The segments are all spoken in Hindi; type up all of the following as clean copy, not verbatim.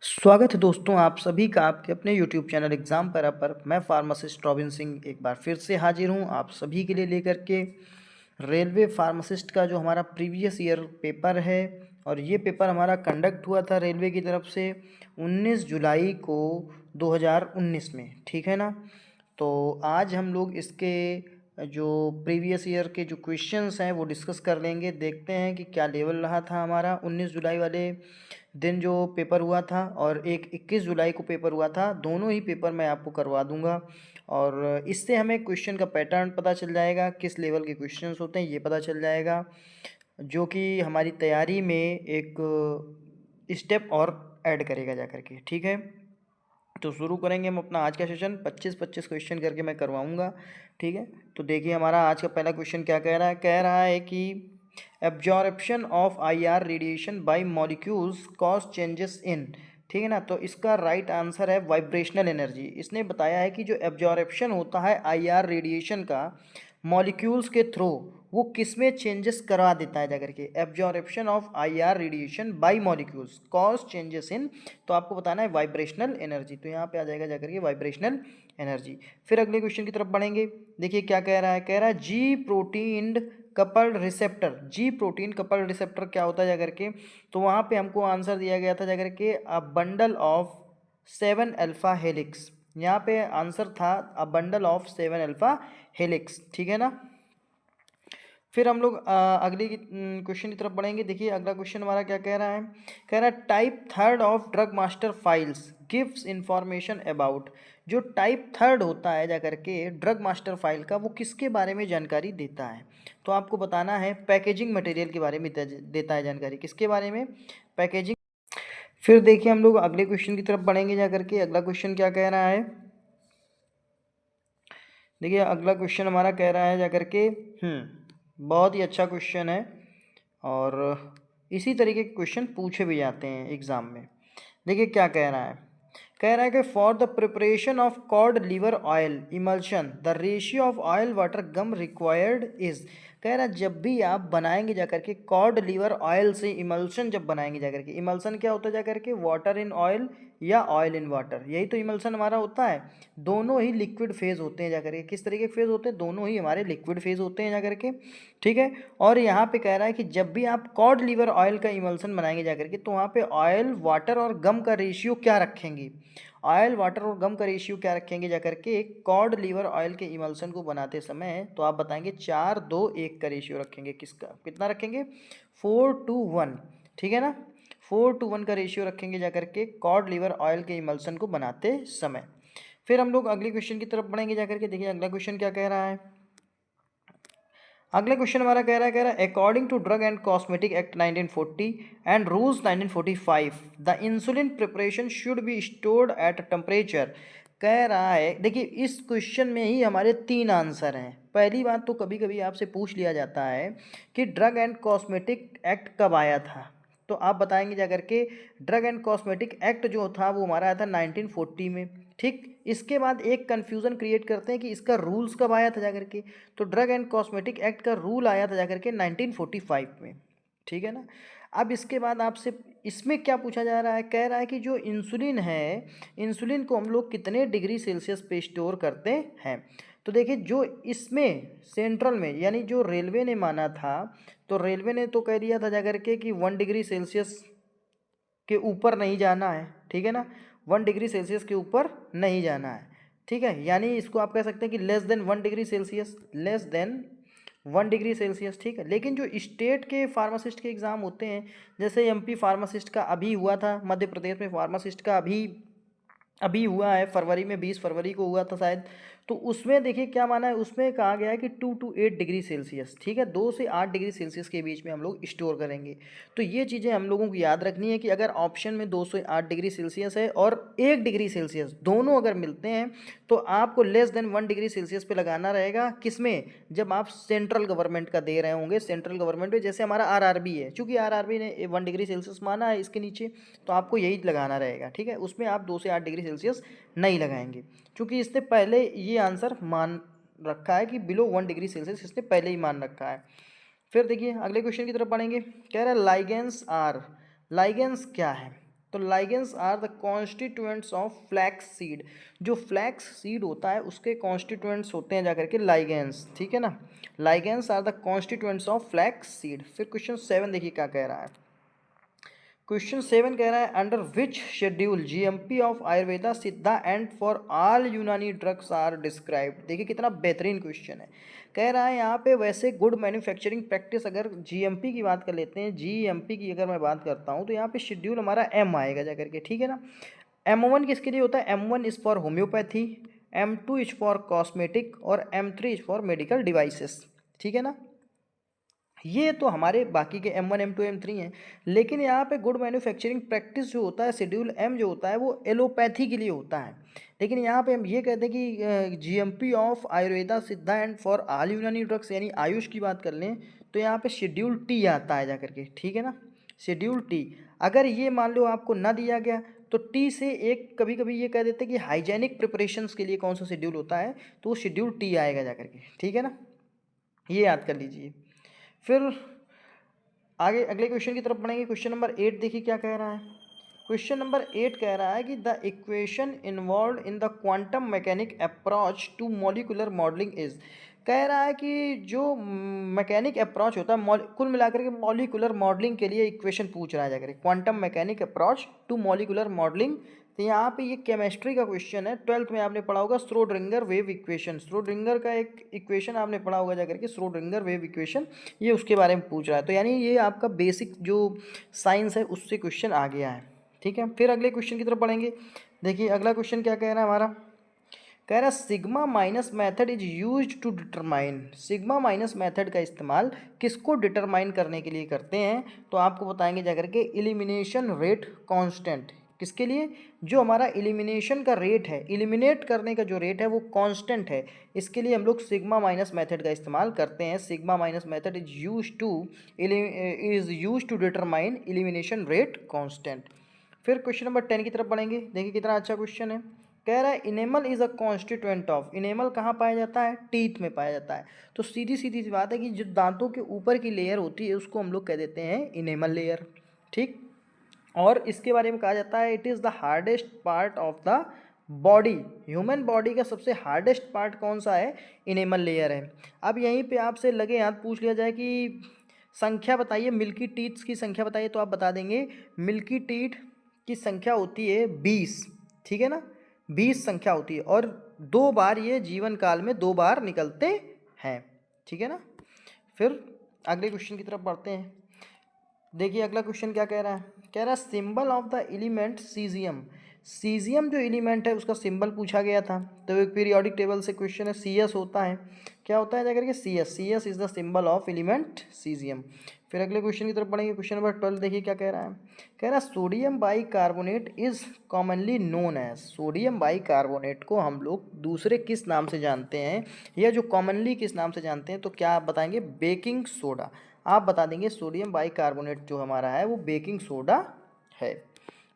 स्वागत है दोस्तों आप सभी का आपके अपने यूट्यूब चैनल एग्ज़ाम पर मैं फार्मासिस्ट रॉबिन सिंह एक बार फिर से हाजिर हूँ आप सभी के लिए लेकर के रेलवे फार्मासिस्ट का जो हमारा प्रीवियस ईयर पेपर है। और ये पेपर हमारा कंडक्ट हुआ था रेलवे की तरफ से 19 जुलाई को 2019 में, ठीक है ना। तो आज हम लोग इसके जो प्रीवियस ईयर के जो क्वेश्चंस हैं वो डिस्कस कर लेंगे। देखते हैं कि क्या लेवल रहा था हमारा 19 जुलाई वाले दिन जो पेपर हुआ था, और एक 21 जुलाई को पेपर हुआ था। दोनों ही पेपर मैं आपको करवा दूंगा और इससे हमें क्वेश्चन का पैटर्न पता चल जाएगा, किस लेवल के क्वेश्चंस होते हैं ये पता चल जाएगा, जो कि हमारी तैयारी में एक स्टेप और ऐड करेगा जा करके, ठीक है। तो शुरू करेंगे हम अपना आज का सेशन। 25-25 क्वेश्चन करके मैं करवाऊंगा, ठीक है। तो देखिए हमारा आज का पहला क्वेश्चन क्या कह रहा है कि absorption of IR radiation by molecules cause changes in, ठीक है ना। तो इसका राइट आंसर है वाइब्रेशनल एनर्जी। इसने बताया है कि जो एब्जॉर्प्शन होता है आईआर रेडिएशन का मॉलिक्यूल्स के थ्रू, वो किस में चेंजेस करवा देता है जाकर के। Absorption of IR radiation by molecules cause changes in, तो आपको बताना है वाइब्रेशनल एनर्जी। तो यहाँ पे आ जाएगा जाकर के वाइब्रेशनल एनर्जी। फिर अगले क्वेश्चन की तरफ बढ़ेंगे। देखिए क्या कह रहा है जी प्रोटीन कपल्ड रिसेप्टर। जी प्रोटीन कपल्ड रिसेप्टर क्या होता है जाकर के, तो वहाँ पे हमको आंसर दिया गया था जाकर के a bundle of 7 alpha helix. यहाँ पे आंसर था a bundle of 7 alpha helix, ठीक है ना। फिर हम लोग अगले क्वेश्चन की तरफ बढ़ेंगे। देखिए अगला क्वेश्चन हमारा क्या कह रहा है type third of drug master files gives information about. जो टाइप थर्ड होता है जाकर के ड्रग मास्टर फाइल का, वो किसके बारे में जानकारी देता है। तो आपको बताना है पैकेजिंग मटेरियल के बारे में देता है जानकारी। किसके बारे में? पैकेजिंग। फिर देखिए हम लोग अगले क्वेश्चन की तरफ बढ़ेंगे जाकर के। अगला क्वेश्चन क्या कह रहा है, देखिए अगला क्वेश्चन हमारा कह रहा है जाकर के बहुत ही अच्छा क्वेश्चन है और इसी तरीके के क्वेश्चन पूछे भी जाते हैं एग्ज़ाम में। देखिए क्या कह रहा है कि for the preparation of cod liver oil emulsion the ratio of oil water gum required is. कह रहा है जब भी आप बनाएंगे जाकर के कॉड लीवर ऑयल से इमल्शन, जब बनाएंगे जाकर के, इमल्शन क्या होता है जाकर के, वाटर इन ऑयल या ऑयल इन वाटर, यही तो इमल्शन हमारा होता है। दोनों ही लिक्विड फेज होते हैं जाकर के। किस तरीके के फेज होते हैं? दोनों ही हमारे लिक्विड फेज होते हैं जाकर के, ठीक है। और यहाँ पे कह रहा है कि जब भी आप कॉड लीवर ऑयल का इमल्शन बनाएंगे जाकर के, तो वहाँ पे ऑयल वाटर और गम का रेशियो क्या रखेंगे। ऑयल वाटर और गम का रेशियो क्या रखेंगे जाकर के कॉड लीवर ऑयल के इमल्शन को बनाते समय, तो आप बताएंगे 4-2-1 का रेशियो रखेंगे। किसका कितना रखेंगे? 4:1, ठीक है ना। 4:1 का रेशियो रखेंगे जाकर के कॉड लीवर ऑयल के इमल्शन को बनाते समय। फिर हम लोग अगले क्वेश्चन की तरफ बढ़ेंगे जाकर के। देखिए अगला क्वेश्चन क्या कह रहा है। अगला क्वेश्चन हमारा कह रहा है according to drug and cosmetic act 1940 and rules 1945 the insulin preparation should be stored at temperature. कह रहा है, देखिए इस क्वेश्चन में ही हमारे 3 आंसर हैं। पहली बात तो कभी कभी आपसे पूछ लिया जाता है कि ड्रग एंड कॉस्मेटिक एक्ट कब आया था, तो आप बताएंगे जाकर के ड्रग एंड कॉस्मेटिक एक्ट जो था वो हमारा आया था 1940 में, ठीक। इसके बाद एक कन्फ्यूज़न क्रिएट करते हैं कि इसका रूल्स कब आया था जाकर के, तो ड्रग एंड कॉस्मेटिक एक्ट का रूल आया था जाकर के 1945 में, ठीक है ना। अब इसके बाद आपसे इसमें क्या पूछा जा रहा है, कह रहा है कि जो इंसुलिन है, इंसुलिन को हम लोग कितने डिग्री सेल्सियस पे स्टोर करते हैं। तो देखिए जो इसमें सेंट्रल में, यानी जो रेलवे ने माना था, तो रेलवे ने तो कह दिया था जाकर के कि 1 डिग्री सेल्सियस के ऊपर नहीं जाना है, ठीक है ना। 1 डिग्री सेल्सियस के ऊपर नहीं जाना है, ठीक है। यानी इसको आप कह सकते हैं कि less than 1 degree Celsius, less than 1 degree Celsius, ठीक है। लेकिन जो स्टेट के फार्मासिस्ट के एग्ज़ाम होते हैं, जैसे एमपी फार्मासिस्ट का अभी हुआ था, मध्य प्रदेश में फार्मासिस्ट का अभी अभी हुआ है फरवरी में, 20 फरवरी को हुआ था शायद। तो उसमें देखिए क्या माना है, उसमें कहा गया है कि 2 to 8 डिग्री सेल्सियस, ठीक है, 2 से 8 डिग्री सेल्सियस के बीच में हम लोग स्टोर करेंगे। तो ये चीज़ें हम लोगों को याद रखनी है कि अगर ऑप्शन में 2 से 8 डिग्री सेल्सियस है और 1 डिग्री सेल्सियस दोनों अगर मिलते हैं, तो आपको लेस देन 1 डिग्री सेल्सियस पे लगाना रहेगा। किसमें? जब आप सेंट्रल गवर्नमेंट का दे रहे होंगे, सेंट्रल गवर्नमेंट में, जैसे हमारा आरआरबी है, चूंकि आरआरबी ने 1 डिग्री सेल्सियस माना है इसके नीचे, तो आपको यही लगाना रहेगा, ठीक है। उसमें आप 2 से 8 डिग्री सेल्सियस नहीं लगाएंगे, क्योंकि इसने पहले ये आंसर मान रखा है कि बिलो 1 डिग्री सेल्सियस इसने पहले ही मान रखा है। फिर देखिए अगले क्वेश्चन की तरफ बढ़ेंगे। कह रहा है लाइगेंस आर, लाइगेंस क्या है। तो lignans are the constituents of flax seed. जो फ्लैक्स सीड होता है उसके कॉन्स्टिट्यूएंट्स होते हैं जाकर के लाइगेंस, ठीक है ना। Lignans are the constituents of flax seed. फिर क्वेश्चन 7 देखिए क्या कह रहा है। क्वेश्चन 7 कह रहा है under which schedule GMP of Ayurveda सिद्धा एंड फॉर ऑल यूनानी ड्रग्स आर डिस्क्राइब्ड। देखिए कितना बेहतरीन क्वेश्चन है। कह रहा है यहाँ पे वैसे गुड मैन्युफैक्चरिंग प्रैक्टिस, अगर जीएमपी की बात कर लेते हैं, जीएमपी की अगर मैं बात करता हूँ तो यहाँ पे शेड्यूल हमारा एम आएगा जाकर के, ठीक है ना। M1 किसके लिए होता है? M1 is for homeopathy, M2 is for cosmetic और M3 is for medical devices, ठीक है ना। ये तो हमारे बाकी के M1 M2 M3 हैं, लेकिन यहाँ पे गुड मैन्युफैक्चरिंग प्रैक्टिस जो होता है, शेड्यूल M जो होता है वो एलोपैथी के लिए होता है। लेकिन यहाँ पे हम ये कहते हैं कि जीएमपी ऑफ आयुर्वेदा सिद्धा एंड फॉर ऑल यूनानी ड्रग्स यानी आयुष की बात कर लें तो यहाँ पे शेड्यूल टी आता है जाकर के, ठीक है ना। शेड्यूल टी, अगर ये मान लो आपको ना दिया गया तो टी से एक कभी कभी ये कह देते हैं कि हाइजेनिक प्रिपरेशंस के लिए कौन सा शेड्यूल होता है, तो वो शेड्यूल टी आएगा जाकर के, ठीक है ना। ये याद कर लीजिए। फिर आगे अगले क्वेश्चन की तरफ बढ़ेंगे। क्वेश्चन नंबर 8 देखिए क्या कह रहा है। क्वेश्चन नंबर 8 कह रहा है कि the equation involve in the quantum mechanic approach to molecular modelling is. कह रहा है कि जो मैकेनिक अप्रोच होता है, कुल मिलाकर के मॉलिकुलर मॉडलिंग के लिए इक्वेशन पूछ रहा है जाकर, quantum mechanic approach to molecular modelling. तो यहाँ पे ये केमिस्ट्री का क्वेश्चन है। 12th में आपने पढ़ा होगा श्रोडिंगर वेव इक्वेशन, श्रोडिंगर का एक इक्वेशन आपने पढ़ा होगा जाकर के, श्रोडिंगर वेव इक्वेशन, ये उसके बारे में पूछ रहा है। तो यानी ये आपका बेसिक जो साइंस है उससे क्वेश्चन आ गया है, ठीक है। फिर अगले क्वेश्चन की तरफ बढ़ेंगे। देखिए अगला क्वेश्चन क्या कह रहा है हमारा। कह रहा है sigma minus method is used to determine. Sigma minus method का इस्तेमाल किसको डिटरमाइन करने के लिए करते हैं, तो आपको बताएंगे जाकर के एलिमिनेशन रेट कांस्टेंट। किसके लिए? जो हमारा एलिमिनेशन का रेट है, एलिमिनेट करने का जो रेट है वो कांस्टेंट है, इसके लिए हम लोग सिग्मा माइनस मेथड का इस्तेमाल करते हैं। Sigma minus method is use to determine elimination rate constant. फिर क्वेश्चन नंबर 10 की तरफ बढ़ेंगे। देखिए कितना अच्छा क्वेश्चन है। कह रहा है enamel is a constituent of. Enamel कहाँ पाया जाता है? टीथ में पाया जाता है। तो सीधी सीधी सी बात है कि जो दांतों के ऊपर की लेयर होती है उसको हम लोग कह देते हैं इनेमल लेयर, ठीक। और इसके बारे में कहा जाता है it is the hardest part of the body. Human body का सबसे हार्डेस्ट पार्ट कौन सा है? इनेमल लेयर है। अब यहीं पे आपसे लगे हाथ पूछ लिया जाए कि संख्या बताइए, मिल्की टीथ्स की संख्या बताइए, तो आप बता देंगे मिल्की टीथ की संख्या होती है 20, ठीक है ना। 20 संख्या होती है और 2 बार ये जीवन काल में 2 बार निकलते हैं, ठीक है ना। फिर अगले क्वेश्चन की तरफ बढ़ते हैं। देखिए अगला क्वेश्चन क्या कह रहा है। कह रहा है symbol of the element caesium. Caesium जो एलिमेंट है उसका सिंबल पूछा गया था, तो एक पीरियोडिक टेबल से क्वेश्चन है। सी एस होता है, क्या होता है जाकर के? C S. C S is the symbol of element caesium. फिर अगले क्वेश्चन की तरफ पढ़ेंगे। क्वेश्चन नंबर 12 देखिए क्या कह रहा है। कह रहा है sodium bicarbonate is commonly known as. Sodium bicarbonate को हम लोग दूसरे किस नाम से जानते हैं, या जो कॉमनली किस नाम से जानते हैं, तो क्या आप बताएंगे? Baking soda. आप बता देंगे सोडियम बाइकार्बोनेट जो हमारा है वो बेकिंग सोडा है।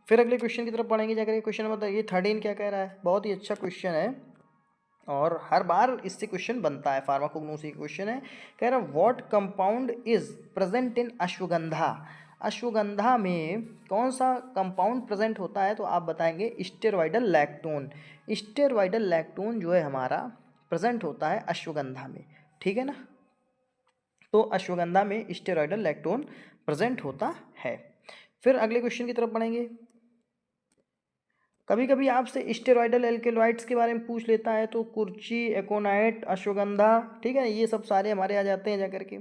फिर अगले क्वेश्चन की तरफ पढ़ेंगे जाकर। क्वेश्चन नंबर ये 13 क्या कह रहा है। बहुत ही अच्छा क्वेश्चन है और हर बार इससे क्वेश्चन बनता है, फार्माकोग्नोसी क्वेश्चन है। कह रहा है what compound is present in ashwagandha. Ashwagandha में कौन सा कंपाउंड प्रेजेंट होता है, तो आप बताएंगे स्टेरॉयडल लैक्टोन। स्टेरॉयडल लैक्टोन जो है हमारा प्रेजेंट होता है अश्वगंधा में, ठीक है ना। तो अश्वगंधा में स्टेरॉयडल लैक्टोन प्रेजेंट होता है। फिर अगले क्वेश्चन की तरफ बढ़ेंगे। कभी कभी आपसे स्टेरॉयडल एल्केलॉइड्स के बारे में पूछ लेता है, तो कुर्ची, एकोनाइट, अश्वगंधा, ठीक है, ये सब सारे हमारे आ जाते हैं जाकर के।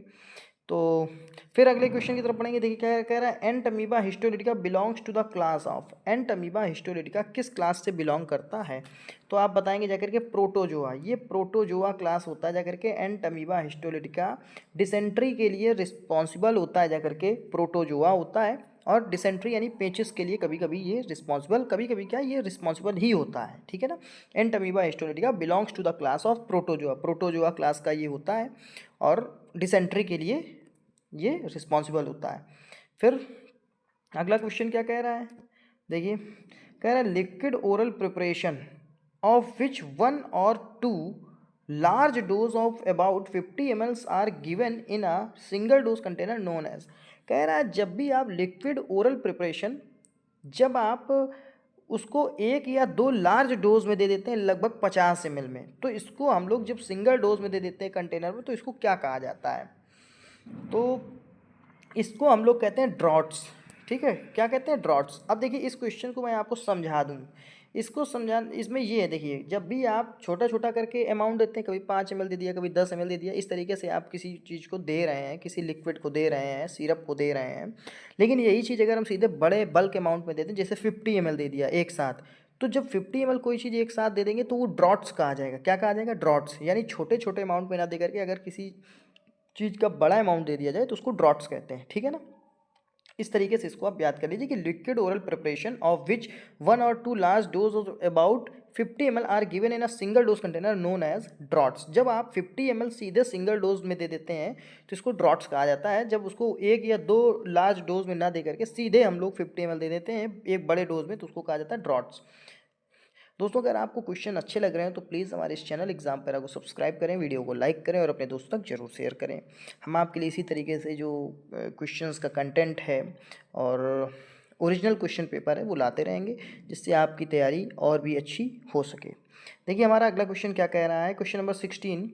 तो फिर अगले क्वेश्चन की तरफ पढ़ेंगे। देखिए क्या कह रहा है। Entamoeba histolytica belongs to the class of. Entamoeba histolytica किस क्लास से बिलोंग करता है, तो आप बताएंगे जाकर के प्रोटोजोआ। ये प्रोटोजोआ क्लास होता है जाकर के एंटमीबा हिस्टोलिटिका। डिसेंट्री के लिए रिस्पॉन्सिबल होता है जाकर के प्रोटोजोआ होता है, और डिसेंट्री यानी पेचिस के लिए कभी कभी ये रिस्पॉन्सिबल, कभी कभी क्या ये रिस्पॉन्सिबल ही होता है, ठीक है ना। Entamoeba histolytica belongs to the class of protozoa. Protozoa class का ये होता है और डिसेंट्री के लिए ये रिस्पॉन्सिबल होता है। फिर अगला क्वेश्चन क्या कह रहा है। देखिए कह रहा है liquid oral preparation of which 1 और 2 large dose of about 50 ml are given in a single dose container known as. कह रहा है जब भी आप लिक्विड ओरल प्रिपरेशन जब आप उसको 1 या 2 लार्ज डोज में दे देते हैं लगभग 50 ml में, तो इसको हम लोग जब सिंगल डोज में दे देते हैं कंटेनर में, तो इसको क्या कहा जाता है? तो इसको हम लोग कहते हैं ड्रॉट्स। ठीक है, क्या कहते हैं? ड्रॉट्स। अब देखिए इस क्वेश्चन को मैं आपको समझा दूँ। इसको समझा, इसमें ये है, देखिए जब भी आप छोटा छोटा करके अमाउंट देते हैं, कभी 5 ml दे दिया, कभी 10 ml दे दिया, इस तरीके से आप किसी चीज़ को दे रहे हैं, किसी लिक्विड को दे रहे हैं, सिरप को दे रहे हैं। लेकिन यही चीज़ अगर हम सीधे बड़े बल्क अमाउंट में देते हैं, जैसे 50 ml दे दिया एक साथ, तो जब 50 ml कोई चीज़ एक साथ दे देंगे तो वो ड्रॉट्स कहा जाएगा। क्या कहा जाएगा? ड्रॉट्स। यानी छोटे छोटे अमाउंट में ना दे करके अगर किसी चीज़ का बड़ा अमाउंट दे दिया जाए तो उसको ड्रॉट्स कहते हैं। ठीक है ना? इस तरीके से इसको आप याद कर लीजिए कि liquid oral preparation of which 1 or 2 large dose of about 50 ml are given in a single dose container known as draughts. जब आप 50 ml सीधे सिंगल डोज में दे देते हैं तो इसको ड्रॉट्स कहा जाता है। जब उसको 1 या 2 लार्ज डोज में ना दे करके सीधे हम लोग 50 ml दे देते हैं एक बड़े डोज में, तो उसको कहा जाता है ड्रॉट्स। दोस्तों अगर आपको क्वेश्चन अच्छे लग रहे हैं तो प्लीज़ हमारे इस चैनल एग्जाम पैरा को सब्सक्राइब करें, वीडियो को लाइक करें और अपने दोस्तों तक जरूर शेयर करें। हम आपके लिए इसी तरीके से जो क्वेश्चंस का कंटेंट है और ओरिजिनल क्वेश्चन पेपर है वो लाते रहेंगे, जिससे आपकी तैयारी और भी अच्छी हो सके। देखिए हमारा अगला क्वेश्चन क्या कह रहा है, क्वेश्चन नंबर 16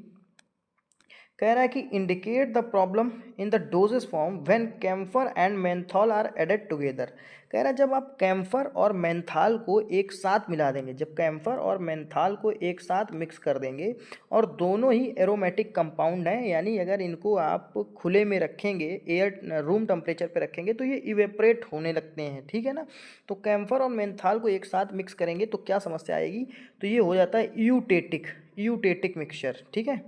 कह रहा है कि indicate the problem in the doses form when camphor and menthol are added together. कह रहा है जब आप कैम्फर और मेंथाल को एक साथ मिला देंगे, जब कैम्फर और मेंथाल को एक साथ मिक्स कर देंगे और दोनों ही एरोमेटिक कंपाउंड हैं, यानी अगर इनको आप खुले में रखेंगे, एयर रूम टेम्परेचर पे रखेंगे तो ये इवेपरेट होने लगते हैं। ठीक है ना? तो कैम्फर और मेंथाल को एक साथ मिक्स करेंगे तो क्या समस्या आएगी? तो ये हो जाता है यूटेटिक मिक्सचर। ठीक है,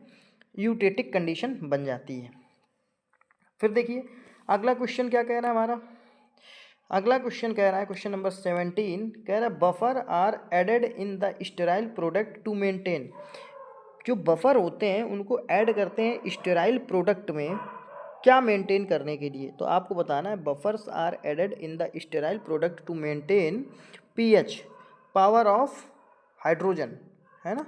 यूटेटिक कंडीशन बन जाती है। फिर देखिए अगला क्वेश्चन क्या कह रहा है हमारा। अगला क्वेश्चन कह रहा है, क्वेश्चन नंबर 17 कह रहा है buffer are added in the sterile product to maintain. जो बफर होते हैं उनको ऐड करते हैं स्टेराइल प्रोडक्ट में, क्या मेंटेन करने के लिए? तो आपको बताना है buffers are added in the sterile product to maintain pH, power of hydrogen, है ना?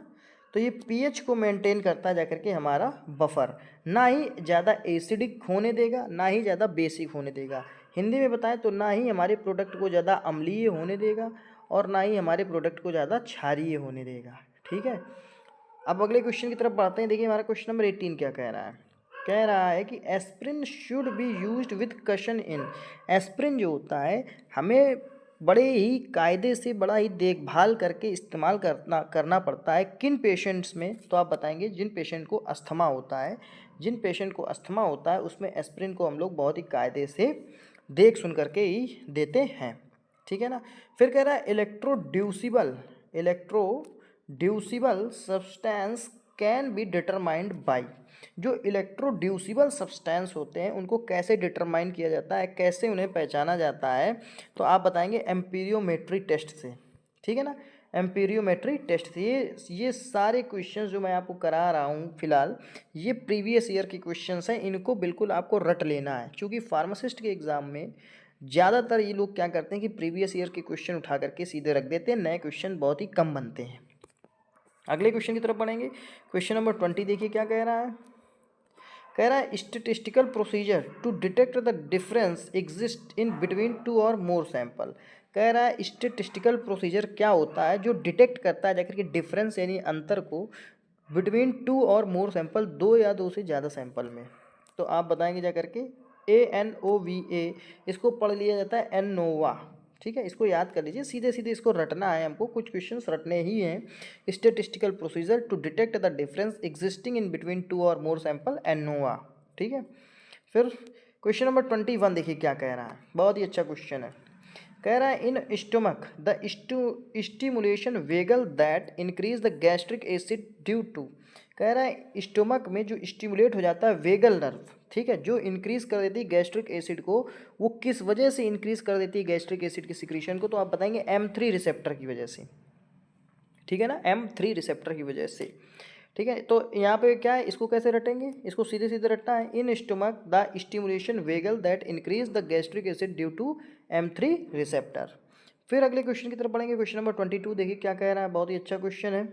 तो ये पीएच को मेंटेन करता है जाकर के हमारा बफर, ना ही ज़्यादा एसिडिक होने देगा ना ही ज़्यादा बेसिक होने देगा। हिंदी में बताएं तो ना ही हमारे प्रोडक्ट को ज़्यादा अम्लीय होने देगा और ना ही हमारे प्रोडक्ट को ज़्यादा क्षारीय होने देगा। ठीक है, अब अगले क्वेश्चन की तरफ बढ़ते हैं। देखिए हमारा क्वेश्चन नंबर 18 क्या कह रहा है। कह रहा है कि aspirin should be used with caution in. Aspirin जो होता है हमें बड़े ही कायदे से, बड़ा ही देखभाल करके इस्तेमाल करना पड़ता है किन पेशेंट्स में? तो आप बताएंगे जिन पेशेंट को अस्थमा होता है, जिन पेशेंट को अस्थमा होता है उसमें एस्प्रिन को हम लोग बहुत ही कायदे से देख सुन करके ही देते हैं। ठीक है ना? फिर कह रहा है electroreducible substance can be determined by. जो इलेक्ट्रोड्यूसिबल सब्सटेंस होते हैं उनको कैसे डिटरमाइन किया जाता है, कैसे उन्हें पहचाना जाता है? तो आप बताएंगे एम्पीरियोमेट्री टेस्ट से। ठीक है ना? एम्पीरियोमेट्री टेस्ट से। ये सारे क्वेश्चंस जो मैं आपको करा रहा हूँ फिलहाल, ये प्रीवियस ईयर के क्वेश्चंस हैं, इनको बिल्कुल आपको रट लेना है, क्योंकि फार्मासिस्ट के एग्ज़ाम में ज़्यादातर ये लोग क्या करते हैं कि प्रीवियस ईयर के क्वेश्चन उठा करके सीधे रख देते हैं, नए क्वेश्चन बहुत ही कम बनते हैं। अगले क्वेश्चन की तरफ बढ़ेंगे। क्वेश्चन नंबर 20 देखिए क्या कह रहा है। कह रहा है statistical procedure to detect the difference exist in between 2 और मोर सैंपल। कह रहा है स्टेटिस्टिकल प्रोसीजर क्या होता है जो डिटेक्ट करता है जाकर के डिफरेंस यानी अंतर को बिटवीन 2 और मोर सैंपल, 2 या 2 से ज़्यादा सैंपल में। तो आप बताएंगे जाकर के ANOVA, इसको पढ़ लिया जाता है एनोवा। ठीक है, इसको याद कर लीजिए, सीधे सीधे इसको रटना है हमको, कुछ क्वेश्चंस रटने ही हैं। Statistical procedure to detect the difference existing in between 2 और मोर सैंपल, एनोवा। ठीक है, फिर क्वेश्चन नंबर 21 देखिए क्या कह रहा है, बहुत ही अच्छा क्वेश्चन है। कह रहा है in stomach the stimulation vagal that increase the gastric acid due to. कह रहा है स्टोमक में जो स्टिमुलेट हो जाता है वेगल नर्व, ठीक है, जो इंक्रीज कर देती है गैस्ट्रिक एसिड को, वो किस वजह से इंक्रीज कर देती है गैस्ट्रिक एसिड की सिक्रीशन को? तो आप बताएंगे M3 रिसेप्टर की वजह से। ठीक है ना, M3 रिसेप्टर की वजह से। ठीक है, तो यहाँ पे क्या है, इसको कैसे रटेंगे? इसको सीधे सीधे रटना है, in stomach the stimulation vagal that increase the gastric acid due to M3 receptor. फिर अगले क्वेश्चन की तरफ बढ़ेंगे। क्वेश्चन नंबर 22 देखिए क्या कह रहा है, बहुत ही अच्छा क्वेश्चन है।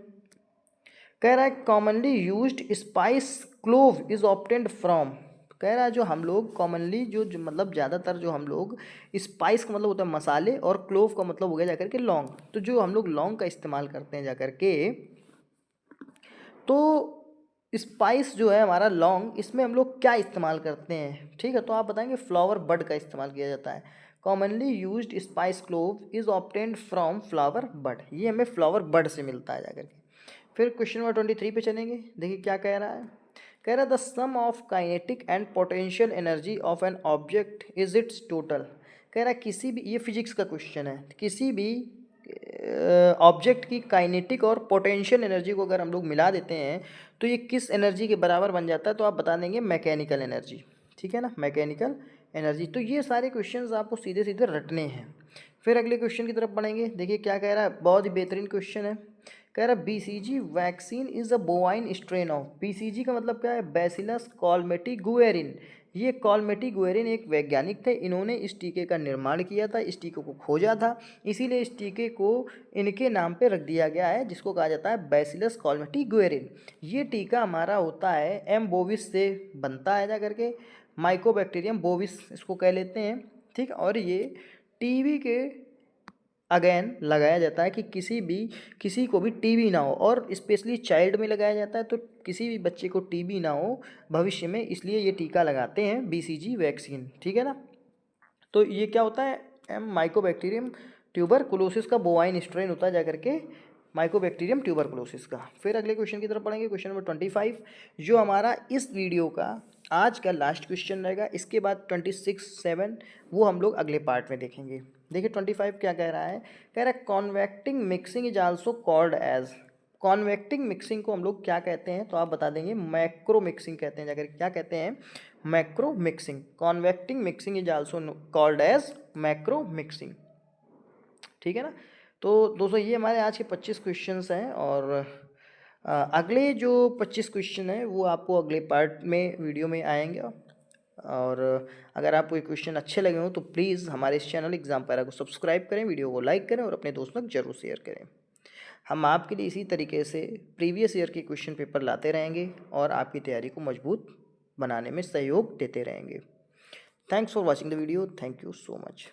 कह रहा है commonly used spice clove is obtained from. कह रहा है जो हम लोग कॉमनली जो मतलब ज़्यादातर जो हम लोग स्पाइस का मतलब होता है मसाले, और क्लोव का मतलब हो गया जाकर के लौंग। तो जो हम लोग लौंग का इस्तेमाल करते हैं जाकर के, तो स्पाइस जो है हमारा लौंग, इसमें हम लोग क्या इस्तेमाल करते हैं, ठीक है। तो आप बताएंगे फ्लावर बड का इस्तेमाल किया जाता है। Commonly used spice clove is obtained from flower bud, ये हमें फ्लावर बड से मिलता है जाकर के। फिर क्वेश्चन नंबर 23 पे चलेंगे। देखिए क्या कह रहा है। कह रहा है the sum of kinetic and potential energy of an object is its total. कह रहा है किसी भी, ये फिजिक्स का क्वेश्चन है, किसी भी ऑब्जेक्ट की काइनेटिक और पोटेंशियल एनर्जी को अगर हम लोग मिला देते हैं तो ये किस एनर्जी के बराबर बन जाता है, तो आप बता देंगे मैकेनिकल एनर्जी, ठीक है ना, मैकेनिकल एनर्जी। तो ये सारे क्वेश्चंस आपको सीधे सीधे रटने हैं। फिर अगले क्वेश्चन की तरफ बढ़ेंगे। देखिए क्या कह रहा है, बहुत ही बेहतरीन क्वेश्चन है। कह रहा है BCG vaccine is a bovine strain of, BCG का मतलब क्या है, बैसिलस कॉलमेटी गुएरिन। ये कॉलमेटी गुएरिन एक वैज्ञानिक थे, इन्होंने इस टीके का निर्माण किया था, इस टीके को खोजा था, इसीलिए इस टीके को इनके नाम पे रख दिया गया है, जिसको कहा जाता है बैसिलस कॉलमेटी गुएरिन। ये टीका हमारा होता है एम बोविस से बनता है जा करके, माइकोबैक्टीरियम बोविस इसको कह लेते हैं, ठीक। और ये टीबी के अगेन लगाया जाता है कि किसी को भी टीबी ना हो, और स्पेशली चाइल्ड में लगाया जाता है, तो किसी भी बच्चे को टीबी ना हो भविष्य में, इसलिए ये टीका लगाते हैं बीसीजी वैक्सीन, ठीक है ना। तो ये क्या होता है, एम माइकोबैक्टीरियम ट्यूबरकुलोसिस का बोवाइन स्ट्रेन होता है जाकर के, माइकोबैक्टीरियम ट्यूबरकुलोसिस का। फिर अगले क्वेश्चन की तरफ पढ़ेंगे, क्वेश्चन नंबर 25, जो हमारा इस वीडियो का आज का लास्ट क्वेश्चन रहेगा। इसके बाद 26, 7 वो हम लोग अगले पार्ट में देखेंगे। देखिए 25 क्या कह रहा है। कह रहा है convecting mixing is also called as, convecting mixing को हम लोग क्या कहते हैं, तो आप बता देंगे मैक्रो मिक्सिंग कहते हैं जाकर, क्या कहते हैं, macro mixing. Convecting mixing is also called as macro mixing, ठीक है ना। तो दोस्तों ये हमारे आज के 25 क्वेश्चंस हैं, और अगले जो 25 क्वेश्चन हैं वो आपको अगले पार्ट में वीडियो में आएंगे। और अगर आपको ये क्वेश्चन अच्छे लगे हों तो प्लीज़ हमारे इस चैनल एग्जाम पैरा को सब्सक्राइब करें, वीडियो को लाइक करें और अपने दोस्तों तक जरूर शेयर करें। हम आपके लिए इसी तरीके से प्रीवियस ईयर के क्वेश्चन पेपर लाते रहेंगे और आपकी तैयारी को मजबूत बनाने में सहयोग देते रहेंगे। Thanks for watching the video, thank you so much.